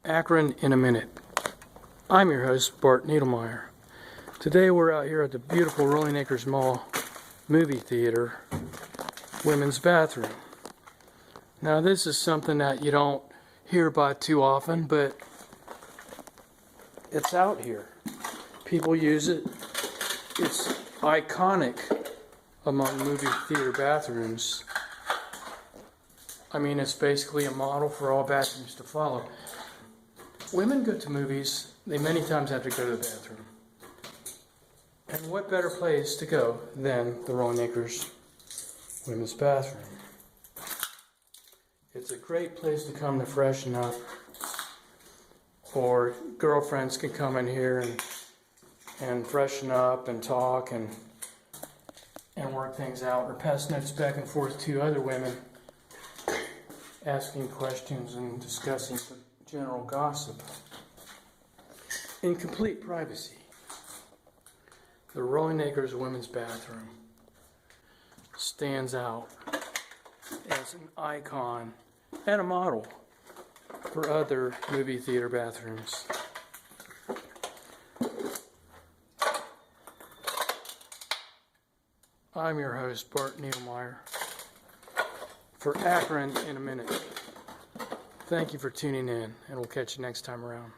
Akron in a minute. I'm your host, Bart Needlemire. Today we're out here at the beautiful Rolling Acres Mall movie theater, women's bathroom. Now this is something that you don't hear about too often, but it's out here. People use it. It's iconic among movie theater bathrooms. I mean, it's basically a model for all bathrooms to follow. Women go to movies, they many times have to go to the bathroom. And what better place to go than the Rolling Acres women's bathroom? It's a great place to come to freshen up, or girlfriends can come in here and freshen up and talk and work things out, or pass notes back and forth to other women, asking questions and discussing some general gossip in complete privacy. The Rolling Acres women's bathroom stands out as an icon and a model for other movie theater bathrooms. I'm your host, Bart Needlemire, for Akron in a minute. Thank you for tuning in, and we'll catch you next time around.